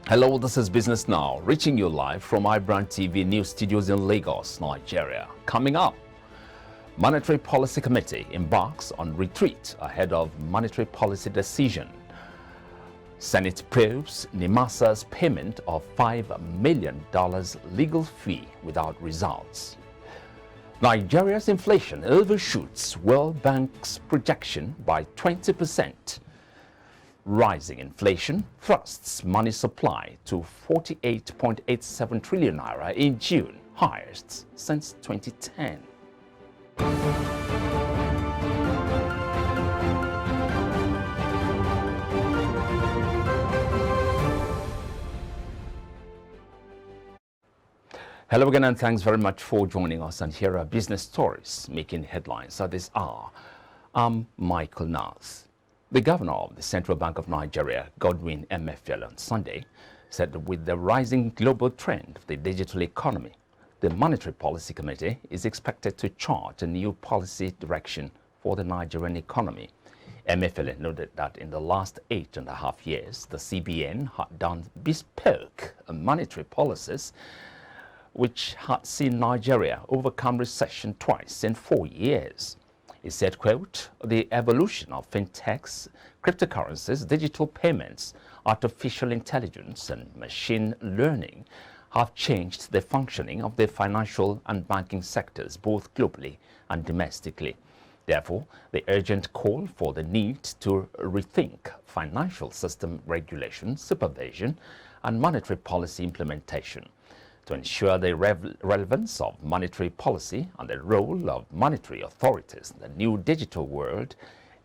Hello, this is Business Now, reaching you live from IBrandTV news studios in Lagos, Nigeria. Coming up, Monetary Policy Committee embarks on retreat ahead of monetary policy decision. Senate probes NIMASA'S payment of $5 million legal fee without results. Nigeria's inflation overshoots World Bank's projection by 20%. Rising inflation thrusts money supply to 48.87 trillion naira in June, highest since 2010. Hello again, and thanks very much for joining us. And here are business stories making headlines at this hour. I'm Michael Nars. The governor of the Central Bank of Nigeria, Godwin Emefiele, on Sunday said that with the rising global trend of the digital economy, the Monetary Policy Committee is expected to chart a new policy direction for the Nigerian economy. Emefiele noted that in the last 8.5 years, the CBN had done bespoke monetary policies which had seen Nigeria overcome recession twice in 4 years. He said, quote, "The evolution of fintechs, cryptocurrencies, digital payments, artificial intelligence, and machine learning have changed the functioning of the financial and banking sectors, both globally and domestically. Therefore, the urgent call for the need to rethink financial system regulation, supervision, and monetary policy implementation. To ensure the relevance of monetary policy and the role of monetary authorities in the new digital world,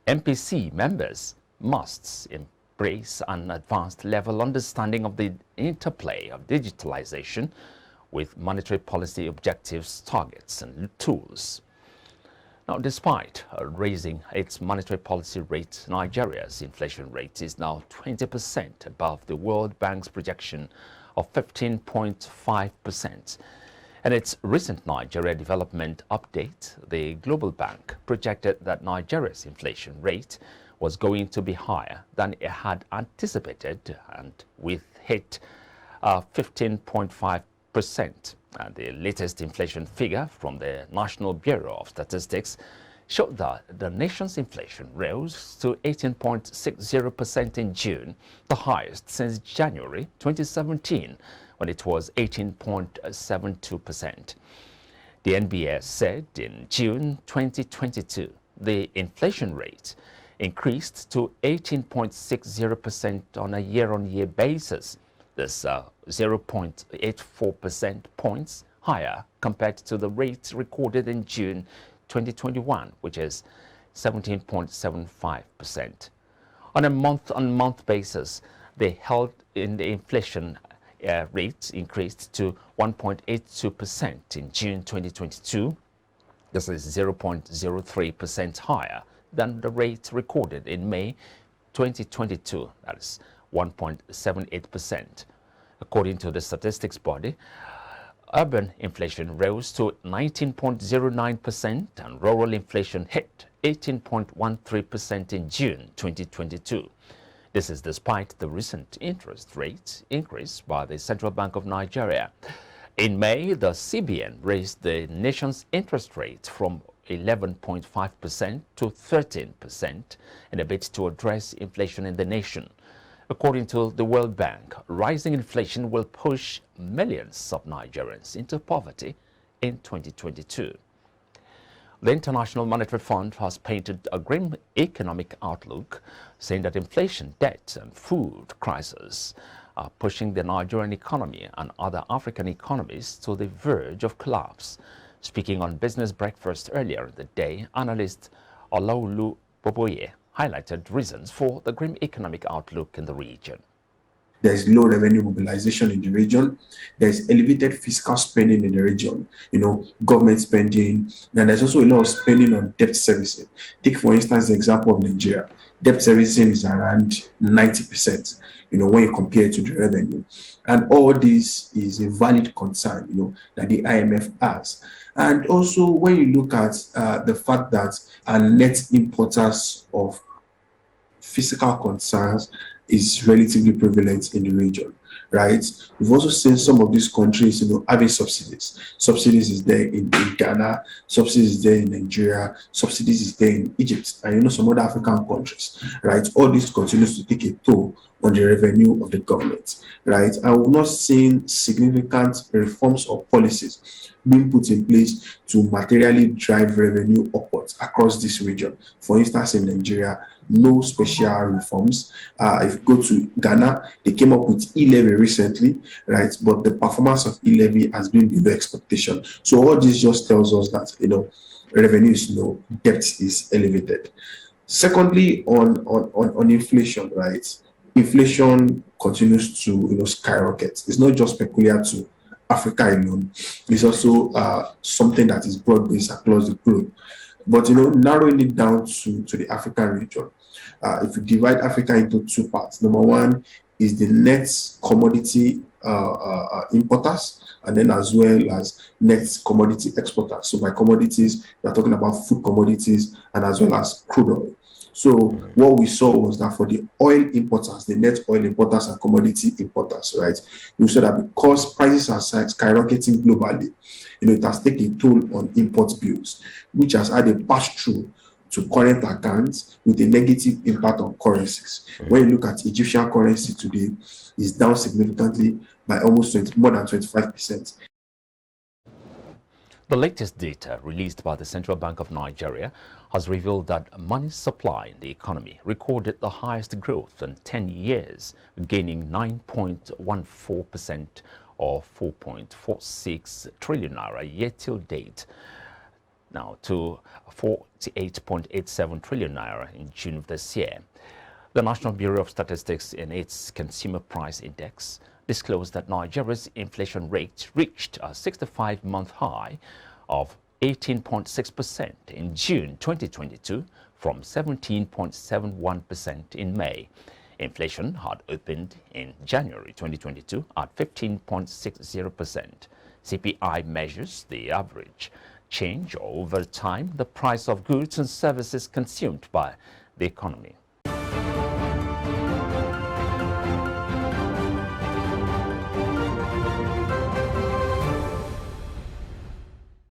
MPC members must embrace an advanced level understanding of the interplay of digitalization with monetary policy objectives, targets, and tools." Now, despite raising its monetary policy rate, Nigeria's inflation rate is now 20% above the World Bank's projection of 15.5%. In its recent Nigeria Development Update, the Global Bank projected that Nigeria's inflation rate was going to be higher than it had anticipated, and with hit 15.5%. And the latest inflation figure from the National Bureau of Statistics showed that the nation's inflation rose to 18.60% in June, the highest since January 2017, when it was 18.72%. The NBS said in June 2022, the inflation rate increased to 18.60% on a year-on-year basis. This 0.84% points higher compared to the rate recorded in June 2021, which is 17.75%. On a month-on-month basis, the held in the inflation rate increased to 1.82% in June 2022. This is 0.03% higher than the rate recorded in May 2022. That is 1.78%. According to the statistics body, urban inflation rose to 19.09% and rural inflation hit 18.13% in June 2022. This is despite the recent interest rate increase by the Central Bank of Nigeria. In May, the CBN raised the nation's interest rate from 11.5% to 13% in a bid to address inflation in the nation. According to the World Bank, rising inflation will push millions of Nigerians into poverty in 2022. The International Monetary Fund has painted a grim economic outlook, saying that inflation, debt, and food crisis are pushing the Nigerian economy and other African economies to the verge of collapse. Speaking on Business Breakfast earlier in the day, analyst Olaolu Boboye highlighted reasons for the grim economic outlook in the region. There's low revenue mobilization in the region. There's elevated fiscal spending in the region, government spending. And there's also a lot of spending on debt servicing. Take, for instance, the example of Nigeria. Debt servicing is around 90%, when you compare it to the revenue. And all this is a valid concern, that the IMF has. And also, when you look at the fact that our net importers of fiscal concerns is relatively prevalent in the region. right? We've also seen some of these countries, having subsidies. Subsidies is there in Ghana, subsidies is there in Nigeria, subsidies is there in Egypt, and some other African countries, right? All this continues to take a toll on the revenue of the government, right? And we've not seen significant reforms or policies being put in place to materially drive revenue upwards across this region. For instance, in Nigeria, no special reforms. If you go to Ghana, they came up with e-levy recently, right? But the performance of e-levy has been below expectation. So all this just tells us that revenue is low, debt is elevated. Secondly, on inflation, right? Inflation continues to skyrocket. It's not just peculiar to Africa alone. It's also something that is broad-based across the globe. But narrowing it down to the African region, if you divide Africa into two parts, number one is the net commodity importers, and then as well as net commodity exporters. So by commodities, we are talking about food commodities and as well as crude oil. So what we saw was that for the oil importers, the net oil importers and commodity importers, right, we saw that because prices are skyrocketing globally, it has taken a toll on import bills, which has had a pass-through to current accounts with a negative impact on currencies. When you look at Egyptian currency today, it's down significantly by almost more than 25%. The latest data released by the Central Bank of Nigeria has revealed that money supply in the economy recorded the highest growth in 10 years, gaining 9.14% or 4.46 trillion naira year till date, now to 48.87 trillion naira in June of this year. The National Bureau of Statistics, in its Consumer Price Index, disclosed that Nigeria's inflation rate reached a 65-month high of 18.6% in June 2022 from 17.71% in May. Inflation had opened in January 2022 at 15.60%. CPI measures the average change over time, the price of goods and services consumed by the economy.